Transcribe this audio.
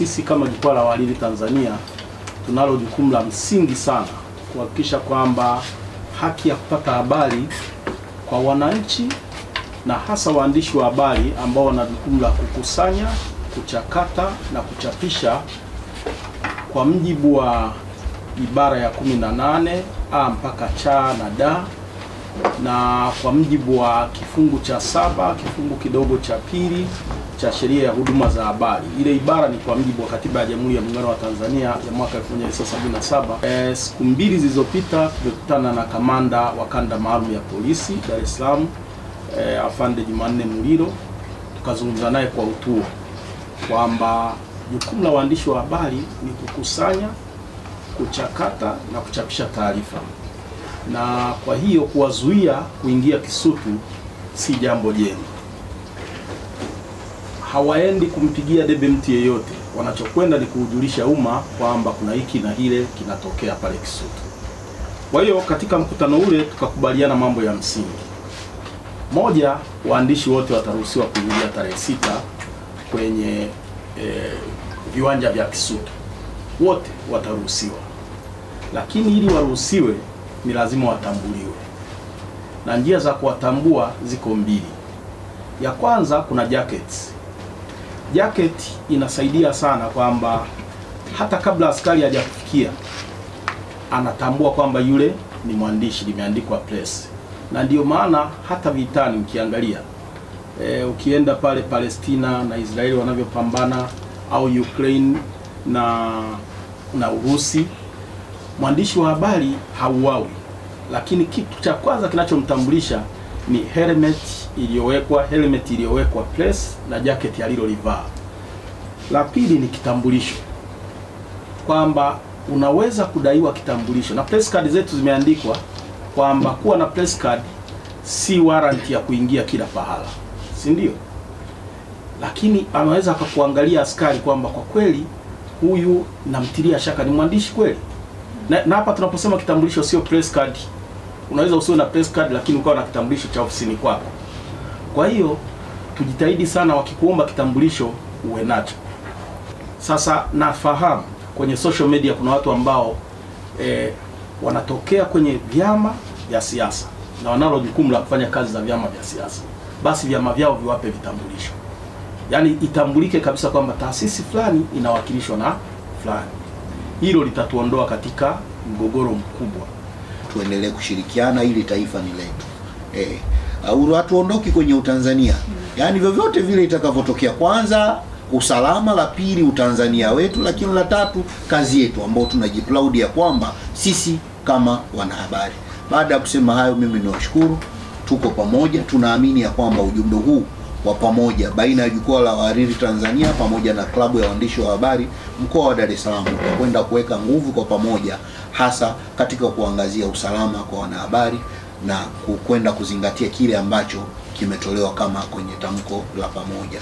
sisi kama Jukwaa la Wahariri Tanzania tunalo jukumu la msingi sana kuhakikisha kwamba haki ya kupata habari kwa wananchi na hasa waandishi wa habari ambao wana jukumu la kukusanya, kuchakata na kuchapisha kwa mujibu wa ibara ya 18 A mpaka cha na da, na kwa mujibu wa kifungu cha 7 kifungu kidogo cha pili cha sheria ya huduma za habari. Ile ibara ni kwa mujibu wa katiba ya Jamhuri ya Muungano wa Tanzania ya mwaka 1977. Siku mbili zilizopita tumekutana na kamanda wa kanda maalum ya polisi Dar es Salaam, Afande Jumanne Muliro, tukazungumza naye kwa utuo kwamba jukumu la waandishi wa habari ni kukusanya, kuchakata na kuchapisha taarifa, na kwa hiyo kuwazuia kuingia Kisutu si jambo jema. Hawaendi kumpigia debe mtu yeyote, wanachokwenda ni kuujulisha umma kwamba kuna hiki na hile kinatokea pale Kisutu. Kwa hiyo katika mkutano ule tukakubaliana mambo ya msingi. Moja, waandishi wote wataruhusiwa kuingia tarehe 6 kwenye viwanja vya Kisutu. Wote wataruhusiwa. Lakini ili waruhusiwe ni lazima watambuliwe. Na njia za kuwatambua ziko mbili. Ya kwanza kuna jackets. Jacket inasaidia sana kwamba hata kabla askari hajakufikia anatambua kwamba yule ni mwandishi, limeandikwa press. Na ndio maana hata vitani ukiangalia ukienda pale Palestina na Israeli wanavyopambana, au Ukraine na Urusi, mwandishi wa habari hauawi, lakini kitu cha kwanza kinachomtambulisha ni helmet iliyowekwa press na jacket alilolivaa. La pili ni kitambulisho, kwamba unaweza kudaiwa kitambulisho, na press card zetu zimeandikwa kwamba kuwa na press card si warrant ya kuingia kila pahala, si ndio? Lakini anaweza akakuangalia askari kwamba kwa kweli huyu namtilia shaka ni mwandishi kweli. Na hapa tunaposema kitambulisho sio press card. Unaweza usiwe na press card lakini ukawa na kitambulisho cha ofisini kwako. Kwa hiyo tujitahidi sana, wakikuomba kitambulisho uwe nacho. Sasa nafahamu kwenye social media kuna watu ambao wanatokea kwenye vyama vya siasa na wanalo jukumu la kufanya kazi za vyama vya siasa. Basi vyama vyao viwape vitambulisho. Yaani itambulike kabisa kwamba taasisi fulani inawakilishwa na fulani. Hilo litatuondoa katika mgogoro mkubwa. Tuendelee kushirikiana ili taifa ni letu. Hatuondoki kwenye Utanzania. Yaani vyovyote vile itakavyotokea, kwanza usalama, la pili utanzania wetu, lakini la tatu kazi yetu ambayo tunajiplaudi ya kwamba sisi kama wanahabari. Baada ya kusema hayo, mimi niwashukuru. Tuko pamoja, tunaamini ya kwamba ujumbe huu wa pamoja baina ya Jukwaa la Wahariri Tanzania pamoja na klabu ya waandishi wa habari mkoa wa Dar es Salaam utakwenda kuweka nguvu kwa pamoja, hasa katika kuangazia usalama kwa wanahabari na kwenda kuzingatia kile ambacho kimetolewa kama kwenye tamko la pamoja.